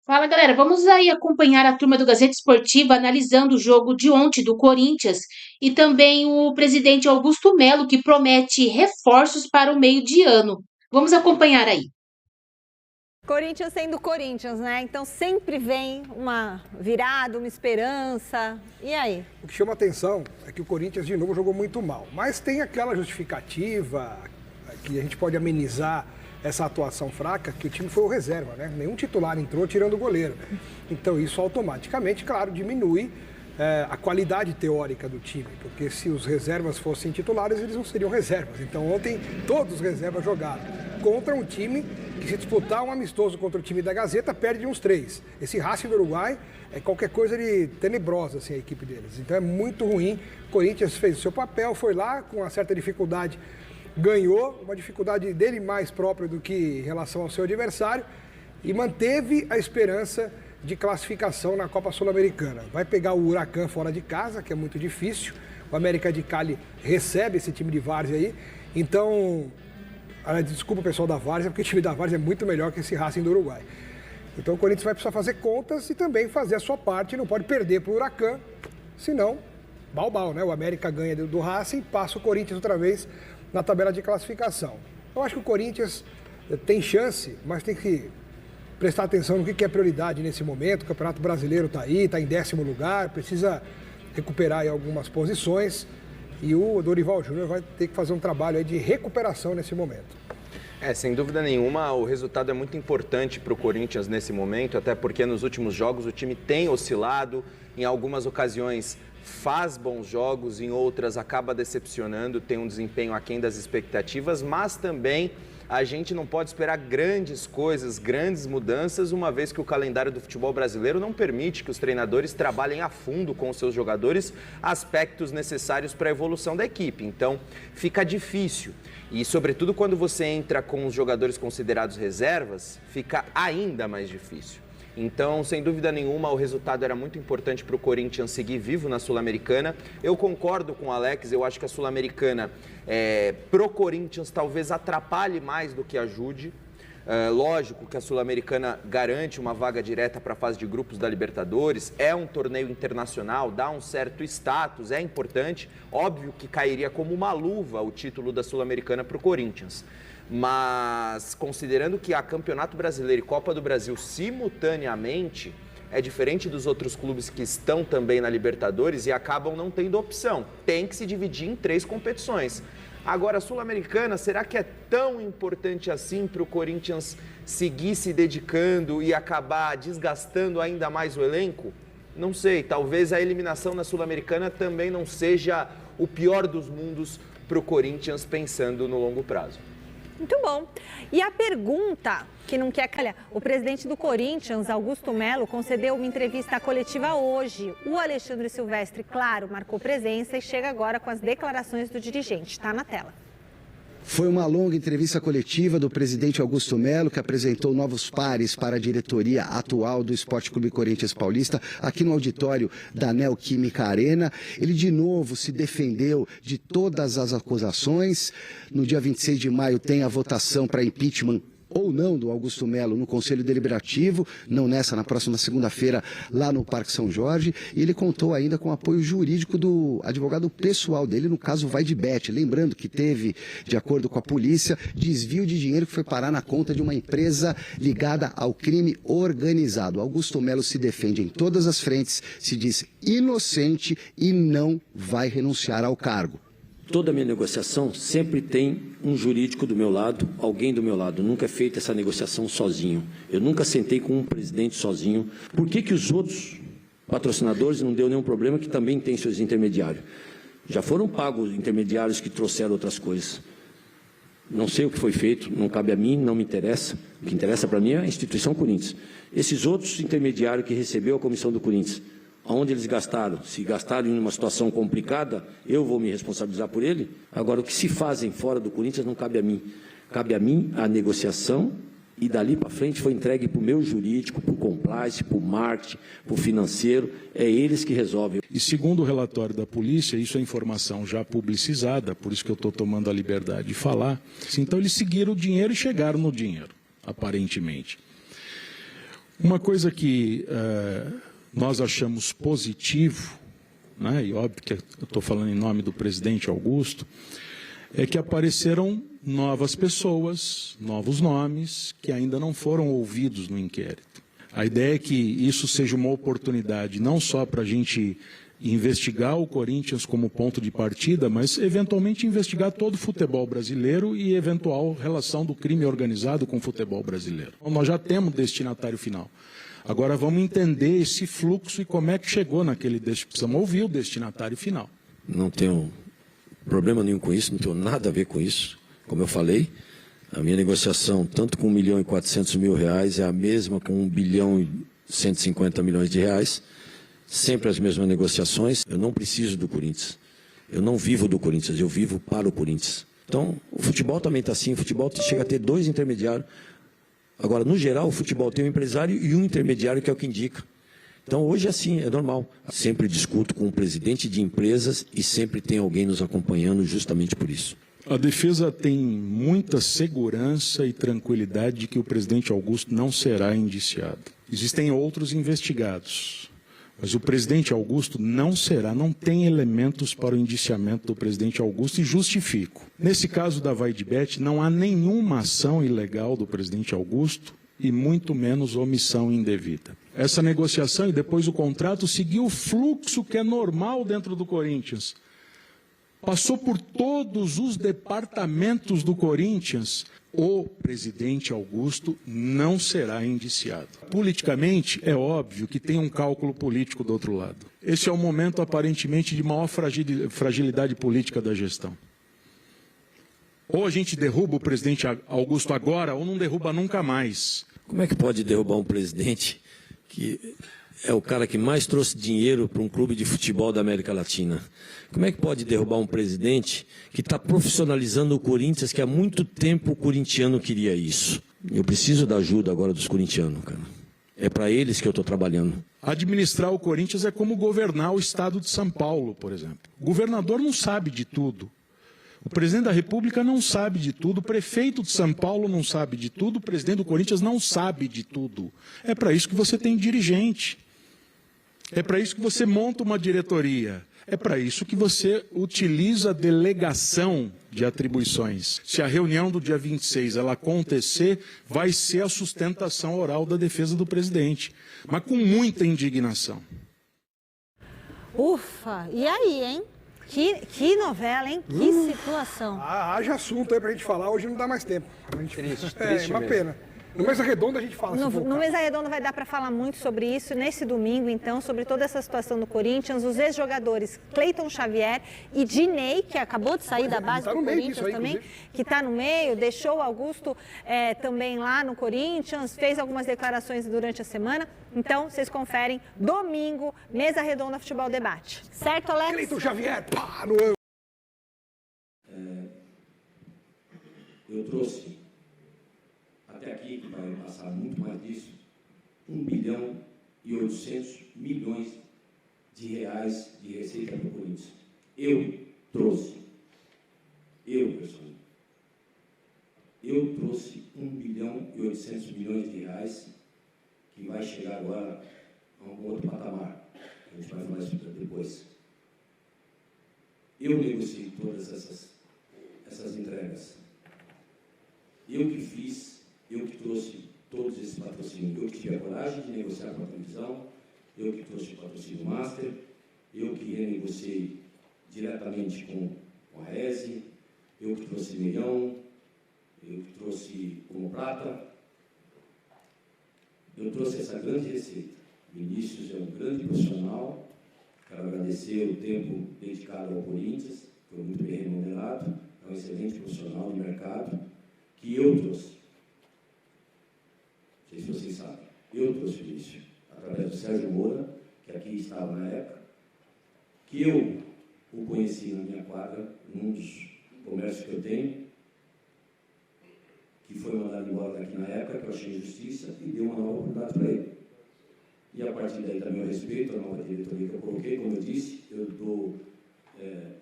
Fala, galera. Vamos aí acompanhar a turma do Gazeta Esportiva analisando o jogo de ontem do Corinthians e também o presidente Augusto Melo, que promete reforços para o meio de ano. Vamos acompanhar aí. Corinthians sendo Corinthians, né? Então sempre vem uma virada, uma esperança. E aí? O que chama atenção é que o Corinthians de novo jogou muito mal. Mas tem aquela justificativa que a gente pode amenizar essa atuação fraca, que o time foi o reserva, né? Nenhum titular entrou tirando o goleiro. Então isso automaticamente, claro, diminui a qualidade teórica do time, porque se os reservas fossem titulares, eles não seriam reservas. Então ontem todos os reservas jogaram contra um time que, se disputar um amistoso contra o time da Gazeta, perde uns 3. Esse Racing do Uruguai é qualquer coisa de tenebrosa, assim, a equipe deles. Então é muito ruim. O Corinthians fez o seu papel, foi lá com uma certa dificuldade, ganhou, uma dificuldade dele mais própria do que em relação ao seu adversário, e manteve a esperança de classificação na Copa Sul-Americana. Vai pegar o Huracan fora de casa, que é muito difícil. O América de Cali recebe esse time de várzea aí. Então, desculpa o pessoal da várzea, porque o time da várzea é muito melhor que esse Racing do Uruguai. Então o Corinthians vai precisar fazer contas e também fazer a sua parte. Não pode perder para o Huracan, senão, bal, né? O América ganha do Racing e passa o Corinthians outra vez na tabela de classificação. Eu acho que o Corinthians tem chance, mas tem que prestar atenção no que é prioridade nesse momento. O Campeonato Brasileiro está aí, está em 10º lugar, precisa recuperar aí algumas posições. E o Dorival Júnior vai ter que fazer um trabalho aí de recuperação nesse momento. Sem dúvida nenhuma, o resultado é muito importante para o Corinthians nesse momento, até porque nos últimos jogos o time tem oscilado, em algumas ocasiões faz bons jogos, em outras acaba decepcionando, tem um desempenho aquém das expectativas, mas também a gente não pode esperar grandes coisas, grandes mudanças, uma vez que o calendário do futebol brasileiro não permite que os treinadores trabalhem a fundo com os seus jogadores aspectos necessários para a evolução da equipe. Então, fica difícil. E, sobretudo, quando você entra com os jogadores considerados reservas, fica ainda mais difícil. Então, sem dúvida nenhuma, o resultado era muito importante para o Corinthians seguir vivo na Sul-Americana. Eu concordo com o Alex, eu acho que a Sul-Americana, pro Corinthians, talvez atrapalhe mais do que ajude. Lógico que a Sul-Americana garante uma vaga direta para a fase de grupos da Libertadores, é um torneio internacional, dá um certo status, é importante. Óbvio que cairia como uma luva o título da Sul-Americana para o Corinthians. Mas, considerando que há Campeonato Brasileiro e Copa do Brasil simultaneamente, é diferente dos outros clubes que estão também na Libertadores e acabam não tendo opção. Tem que se dividir em 3 competições. Agora, a Sul-Americana, será que é tão importante assim para o Corinthians seguir se dedicando e acabar desgastando ainda mais o elenco? Não sei, talvez a eliminação na Sul-Americana também não seja o pior dos mundos para o Corinthians pensando no longo prazo. Muito bom. E a pergunta que não quer calhar. O presidente do Corinthians, Augusto Melo, concedeu uma entrevista coletiva hoje. O Alexandre Silvestre, claro, marcou presença e chega agora com as declarações do dirigente. Está na tela. Foi uma longa entrevista coletiva do presidente Augusto Melo, que apresentou novos pares para a diretoria atual do Esporte Clube Corinthians Paulista, aqui no auditório da Neoquímica Arena. Ele de novo se defendeu de todas as acusações. No dia 26 de maio tem a votação para impeachment ou não do Augusto Melo no Conselho Deliberativo, não nessa, na próxima segunda-feira, lá no Parque São Jorge. E ele contou ainda com o apoio jurídico do advogado pessoal dele, no caso Vaidbet. Lembrando que teve, de acordo com a polícia, desvio de dinheiro que foi parar na conta de uma empresa ligada ao crime organizado. Augusto Melo se defende em todas as frentes, se diz inocente e não vai renunciar ao cargo. Toda a minha negociação sempre tem um jurídico do meu lado, alguém do meu lado. Nunca é feita essa negociação sozinho. Eu nunca sentei com um presidente sozinho. Por que os outros patrocinadores não deu nenhum problema, que também tem seus intermediários? Já foram pagos intermediários que trouxeram outras coisas. Não sei o que foi feito, não cabe a mim, não me interessa. O que interessa para mim é a instituição Corinthians. Esses outros intermediários que recebeu a comissão do Corinthians, aonde eles gastaram? Se gastaram em uma situação complicada, eu vou me responsabilizar por ele. Agora, o que se fazem fora do Corinthians não cabe a mim. Cabe a mim a negociação e dali para frente foi entregue para o meu jurídico, para o compliance, para o marketing, para o financeiro. É eles que resolvem. E segundo o relatório da polícia, isso é informação já publicizada, por isso que eu estou tomando a liberdade de falar. Então, eles seguiram o dinheiro e chegaram no dinheiro, aparentemente. Uma coisa que nós achamos positivo, né, e óbvio que eu estou falando em nome do presidente Augusto, é que apareceram novas pessoas, novos nomes, que ainda não foram ouvidos no inquérito. A ideia é que isso seja uma oportunidade não só para a gente investigar o Corinthians como ponto de partida, mas eventualmente investigar todo o futebol brasileiro e eventual relação do crime organizado com o futebol brasileiro. Então, nós já temos destinatário final. Agora vamos entender esse fluxo e como é que chegou naquele destinatário. Precisamos ouvir o destinatário final. Não tenho problema nenhum com isso, não tenho nada a ver com isso. Como eu falei, a minha negociação, tanto com 1 milhão e 400 mil reais, é a mesma com 1 bilhão e 150 milhões de reais. Sempre as mesmas negociações. Eu não preciso do Corinthians. Eu não vivo do Corinthians, eu vivo para o Corinthians. Então, o futebol também está assim. O futebol chega a ter 2 intermediários. Agora, no geral, o futebol tem um empresário e um intermediário que é o que indica. Então, hoje é assim, é normal. Sempre discuto com o presidente de empresas e sempre tem alguém nos acompanhando justamente por isso. A defesa tem muita segurança e tranquilidade de que o presidente Augusto não será indiciado. Existem outros investigados, mas o presidente Augusto não será, não tem elementos para o indiciamento do presidente Augusto e justifico. Nesse caso da Vaidbet, não há nenhuma ação ilegal do presidente Augusto e muito menos omissão indevida. Essa negociação e depois o contrato seguiu o fluxo que é normal dentro do Corinthians. Passou por todos os departamentos do Corinthians. O presidente Augusto não será indiciado. Politicamente, é óbvio que tem um cálculo político do outro lado. Esse é o momento, aparentemente, de maior fragilidade política da gestão. Ou a gente derruba o presidente Augusto agora, ou não derruba nunca mais. Como é que pode derrubar um presidente que é o cara que mais trouxe dinheiro para um clube de futebol da América Latina? Como é que pode derrubar um presidente que está profissionalizando o Corinthians, que há muito tempo o corintiano queria isso? Eu preciso da ajuda agora dos corintianos, cara. É para eles que eu estou trabalhando. Administrar o Corinthians é como governar o estado de São Paulo, por exemplo. O governador não sabe de tudo. O presidente da República não sabe de tudo, o prefeito de São Paulo não sabe de tudo, o presidente do Corinthians não sabe de tudo. É para isso que você tem dirigente. É para isso que você monta uma diretoria. É para isso que você utiliza a delegação de atribuições. Se a reunião do dia 26 ela acontecer, vai ser a sustentação oral da defesa do presidente. Mas com muita indignação. Ufa! E aí, hein? Que novela, hein? Que situação. Haja assunto aí pra gente falar, hoje não dá mais tempo. Triste uma mesmo. pena. No Mesa Redonda a gente fala. No Mesa Redonda vai dar para falar muito sobre isso. Nesse domingo, então, sobre toda essa situação do Corinthians, os ex-jogadores Cleiton Xavier e Dinei, que acabou de sair da base do Corinthians também, que está no meio, deixou o Augusto também lá no Corinthians, fez algumas declarações durante a semana. Então, vocês conferem domingo, Mesa Redonda Futebol Debate. Certo, Alex? Cleiton Xavier, pá, no ano. Eu trouxe até aqui, que vai passar muito mais disso, 1 bilhão e 800 milhões de reais de receita para o Corinthians. Eu trouxe, pessoal, eu trouxe 1 bilhão e 800 milhões de reais, que vai chegar agora a um outro patamar. A gente vai falar isso depois. Eu negociei todas essas entregas. Eu que fiz. Eu que trouxe todos esses patrocínios, eu que tive a coragem de negociar com a televisão, eu que trouxe o patrocínio Master, eu que renegociei diretamente com a Reze, eu que trouxe Meião, eu que trouxe como Prata. Eu trouxe essa grande receita. Vinícius é um grande profissional, quero agradecer o tempo dedicado ao Corinthians, foi muito bem remunerado, é um excelente profissional de mercado, que eu trouxe. Não sei se vocês sabem, eu trouxe o Vinícius, através do Sérgio Moura, que aqui estava na época, que eu o conheci na minha quadra, num dos comércios que eu tenho, que foi mandado embora daqui na época, que eu achei injustiça, e deu uma nova oportunidade para ele. E a partir daí também eu respeito a nova diretoria que eu coloquei, como eu disse,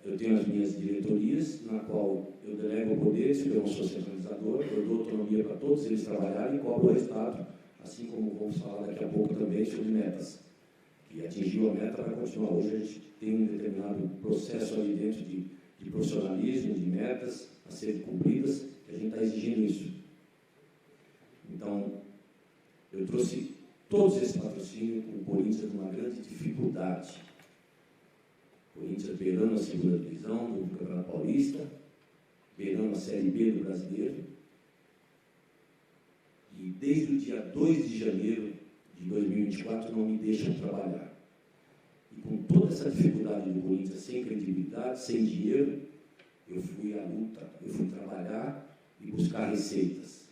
eu tenho as minhas diretorias, na qual eu delego o poder, se eu não sou centralizador, eu dou autonomia para todos eles trabalharem e cobro o resultado assim como vamos falar daqui a pouco também sobre metas. Que atingiu a meta vai continuar. Hoje a gente tem um determinado processo ali dentro de profissionalismo, de metas a serem cumpridas, que a gente está exigindo isso. Então, eu trouxe todos esses patrocínios com o Corinthians numa grande dificuldade. O Corinthians beirando a segunda divisão do Campeonato Paulista, beirando a Série B do Brasileiro. E desde o dia 2 de janeiro de 2024 não me deixam trabalhar. E com toda essa dificuldade do Corinthians, sem credibilidade, sem dinheiro, eu fui à luta, eu fui trabalhar e buscar receitas,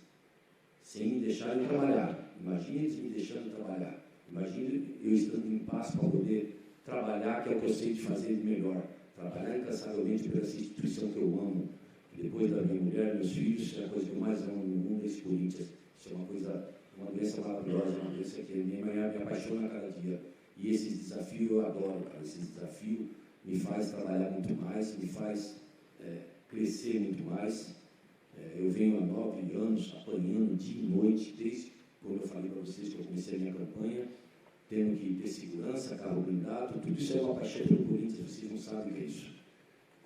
sem me deixarem trabalhar. Imagine eles me deixando trabalhar. Imagine eu estando em paz para poder trabalhar, que é o que eu sei de fazer de melhor. Trabalhar incansavelmente pela instituição que eu amo. Depois da minha mulher, meus filhos, é a coisa que eu mais amo no mundo, é esse Corinthians. Isso é uma coisa, uma doença maravilhosa, uma doença que me apaixona a cada dia. E esse desafio eu adoro, cara. Esse desafio me faz trabalhar muito mais, me faz crescer muito mais. Eu venho há 9 anos apanhando dia e noite, desde quando eu falei para vocês que eu comecei a minha campanha, tendo que ter segurança, carro blindado, tudo isso é uma paixão pelo Corinthians, vocês não sabem o que é isso.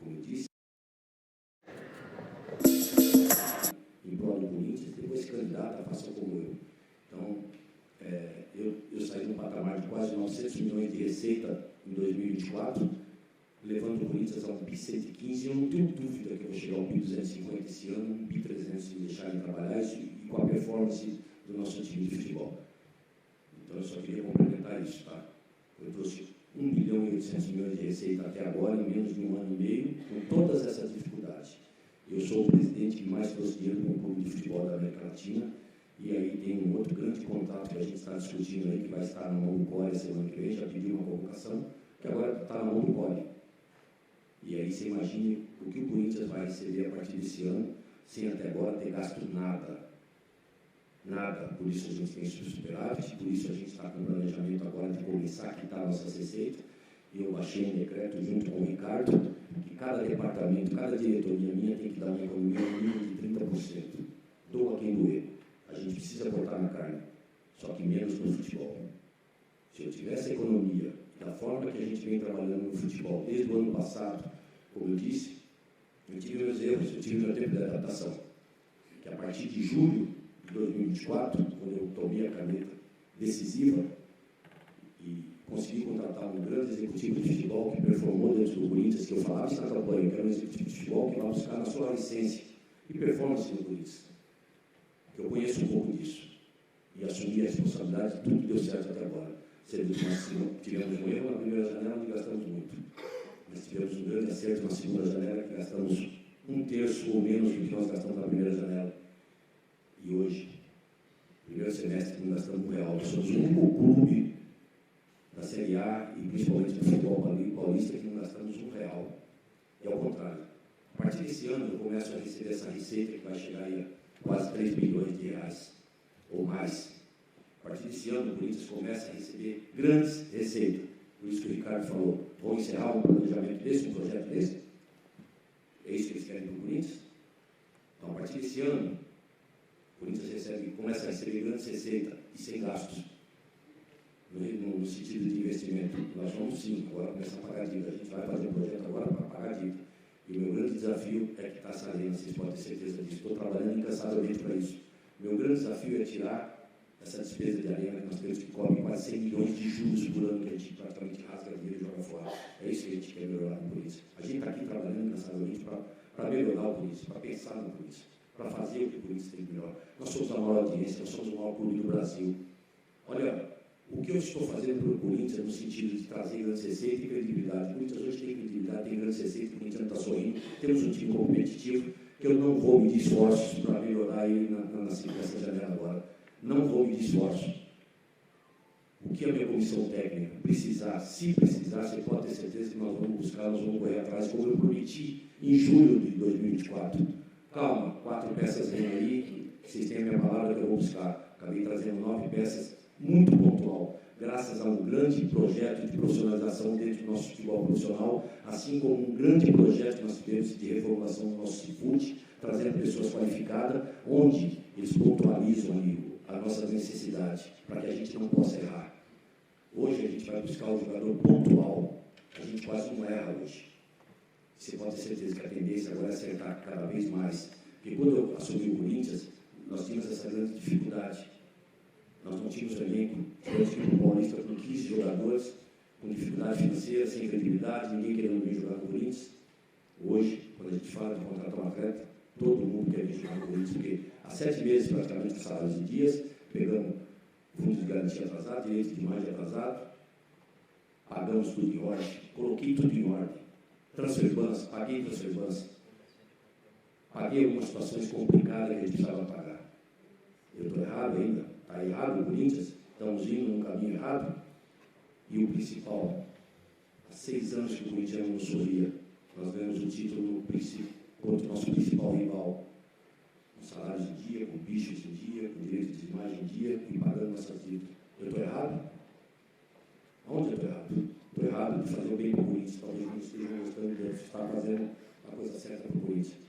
Como eu disse, em prol do Corinthians, depois se candidata, faça como eu. Então, eu saí num patamar de quase 900 milhões de receita em 2024, levando o Corinthians ao PI 115, eu não tenho dúvida que eu vou chegar ao PI 250 esse ano, um PI 300 se me deixarem trabalhar isso, e com a performance do nosso time de futebol. Então, eu só queria complementar isso, tá? Eu trouxe 1 bilhão e 800 milhões de receita até agora, em menos de 1 ano e meio, com todas essas dificuldades. Eu sou o presidente que mais trouxe dinheiro para o clube de futebol da América Latina, e aí tem um outro grande contato que a gente está discutindo aí, que vai estar na mão do CORE semana que vem, já pediu uma convocação, que agora está na mão do CORE. E aí você imagine o que o Corinthians vai receber a partir desse ano, sem até agora ter gasto nada. Nada. Por isso a gente tem superávit, por isso a gente está com o planejamento agora de começar a quitar nossas receitas. E eu baixei um decreto junto com o Ricardo, que cada departamento, cada diretoria minha tem que dar uma economia mínima de 30%. Doa quem doer. A gente precisa cortar na carne, só que menos no futebol. Se eu tivesse a economia da forma que a gente vem trabalhando no futebol desde o ano passado, como eu disse, eu tive meus erros, eu tive meu tempo de adaptação. Que a partir de julho de 2024, quando eu tomei a caneta decisiva e consegui contratar um grande executivo de futebol que performou dentro do Corinthians, que eu falava isso na campanha, que era um executivo de futebol que vai buscar na sua licença e performance no Corinthians. Eu conheço um pouco disso e assumi a responsabilidade de tudo que deu certo até agora. Sendo que nós tivemos um erro na primeira janela e gastamos muito. Nós tivemos um grande acerto na segunda janela, que gastamos 1/3 ou menos do que nós gastamos na primeira janela. E hoje, primeiro semestre, não gastamos R$1. Nós somos o único clube da Série A e principalmente do futebol paulista que não gastamos R$1. E ao contrário. A partir desse ano, eu começo a receber essa receita que vai chegar aí a quase 3 bilhões de reais ou mais. A partir desse ano, o Corinthians começa a receber grandes receitas. Por isso que o Ricardo falou, vão encerrar um planejamento desse, um projeto desse? É isso que eles querem para o Corinthians? Então, a partir desse ano, o Corinthians começa a receber grandes receitas e sem gastos. No sentido de investimento. Nós vamos sim, agora começar a pagar dívida. A gente vai fazer um projeto agora para pagar dívida. E o meu grande desafio é que está saindo, vocês podem ter certeza disso. Estou trabalhando incansavelmente para isso. O meu grande desafio é tirar essa despesa de arena que nós temos, que cobre quase 100 milhões de juros por ano, que a gente praticamente rasga dinheiro e joga fora. É isso que a gente quer melhorar no Corinthians. A gente está aqui trabalhando incansavelmente para melhorar o Corinthians, para pensar no Corinthians, para fazer o que o Corinthians tem de melhor. Nós somos a maior audiência, nós somos o maior clube do Brasil. Olha, o que eu estou fazendo para o Corinthians no sentido de trazer grandes receitas e credibilidade. O Corinthians hoje tem credibilidade, tem grandes receitas, o Corinthians não está sorrindo. Temos um time competitivo que eu não vou medir esforços para melhorar ele nessa janela agora. Não vou medir esforços. O que a minha comissão técnica precisar, se precisar, você pode ter certeza que nós vamos buscar, nós vamos correr atrás, como eu prometi em julho de 2024. Calma, 4 peças vêm aí, vocês têm a minha palavra que eu vou buscar. Acabei trazendo 9 peças, muito pontual, graças a um grande projeto de profissionalização dentro do nosso futebol profissional, assim como um grande projeto que nós tivemos de reformulação do nosso Cifute, trazendo pessoas qualificadas, onde eles pontualizam ali as nossas necessidades, para que a gente não possa errar. Hoje a gente vai buscar o jogador pontual, a gente quase não erra hoje. Você pode ter certeza que a tendência agora é acertar cada vez mais. Porque quando eu assumi o Corinthians, nós tínhamos essa grande dificuldade. Nós não tínhamos elenco, nós tínhamos um Paulista com 15 jogadores, com dificuldade financeira, sem credibilidade, ninguém querendo vir jogar no Corinthians. Hoje, quando a gente fala de contratar um atleta, todo mundo quer vir jogar no Corinthians, porque há 7 meses praticamente com salários de dias, pegamos fundos de garantia atrasado, direito de imagem atrasado, pagamos tudo em ordem, coloquei tudo em ordem. Transferbança, paguei transferbança. Paguei algumas situações complicadas que a gente precisava pagar. Eu estou errado ainda? Está errado o Corinthians? Estamos indo num caminho errado? E o principal, há 6 anos que o Corinthians não sorria. Nós ganhamos o título contra o nosso principal rival. Com salários em dia, com bichos em dia, com direitos de imagem em dia e pagando nossas dívidas. Eu estou errado? Onde eu estou errado? Estou errado de fazer o bem para o Corinthians. Talvez não estejam gostando de estar fazendo a coisa certa para o Corinthians.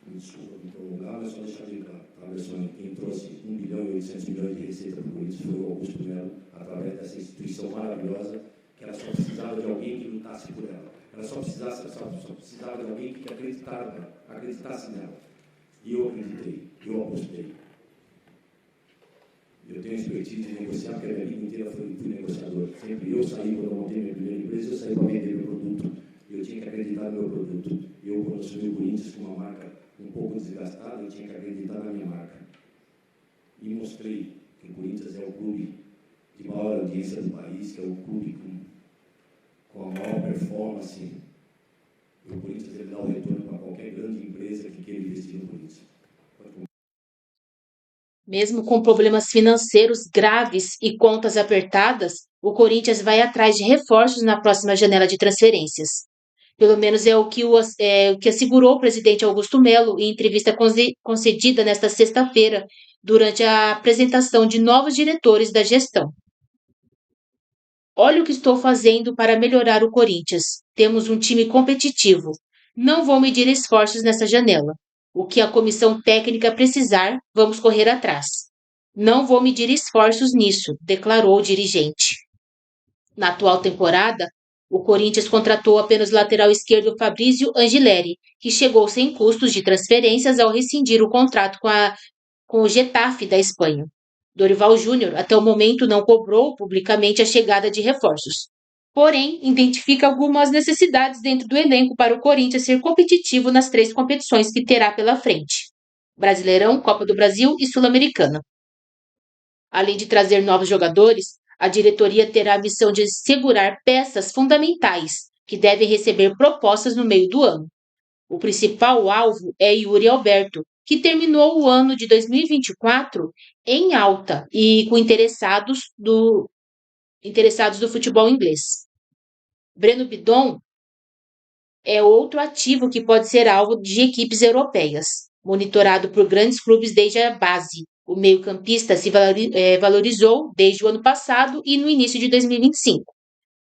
Me desculpa me prolongar, mas só deixar de claro. A versão quem trouxe 1 bilhão e 800 milhões de receita para o Corinthians foi o Augusto Melo, através dessa instituição maravilhosa, que ela só precisava de alguém que lutasse por ela. Ela só precisava de alguém que acreditasse nela. E eu acreditei, eu apostei. Eu tenho expertise de negociar, porque a minha vida inteira fui negociador. Sempre eu saí, quando eu montei minha primeira empresa, eu saí para vender meu produto. Eu tinha que acreditar no meu produto. Eu, quando assumi o Corinthians com uma marca um pouco desgastada, eu tinha que acreditar na minha marca. E mostrei que o Corinthians é o clube de maior audiência do país, que é o clube com a maior performance. E o Corinthians ele dá o retorno para qualquer grande empresa que queira investir no Corinthians. Mesmo com problemas financeiros graves e contas apertadas, o Corinthians vai atrás de reforços na próxima janela de transferências. Pelo menos é o que assegurou o presidente Augusto Melo em entrevista concedida nesta sexta-feira, durante a apresentação de novos diretores da gestão. Olha o que estou fazendo para melhorar o Corinthians. Temos um time competitivo. Não vou medir esforços nessa janela. O que a comissão técnica precisar, vamos correr atrás. Não vou medir esforços nisso, declarou o dirigente. Na atual temporada, o Corinthians contratou apenas o lateral esquerdo Fabrício Angileri, que chegou sem custos de transferências ao rescindir o contrato com o Getafe da Espanha. Dorival Júnior, até o momento, não cobrou publicamente a chegada de reforços. Porém, identifica algumas necessidades dentro do elenco para o Corinthians ser competitivo nas 3 competições que terá pela frente: Brasileirão, Copa do Brasil e Sul-Americana. Além de trazer novos jogadores, a diretoria terá a missão de segurar peças fundamentais que devem receber propostas no meio do ano. O principal alvo é Yuri Alberto, que terminou o ano de 2024 em alta e com interessados do futebol inglês. Breno Bidon é outro ativo que pode ser alvo de equipes europeias, monitorado por grandes clubes desde a base. O meio-campista se valorizou desde o ano passado e no início de 2025,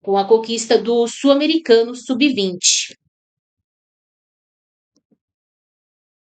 com a conquista do Sul-Americano Sub-20.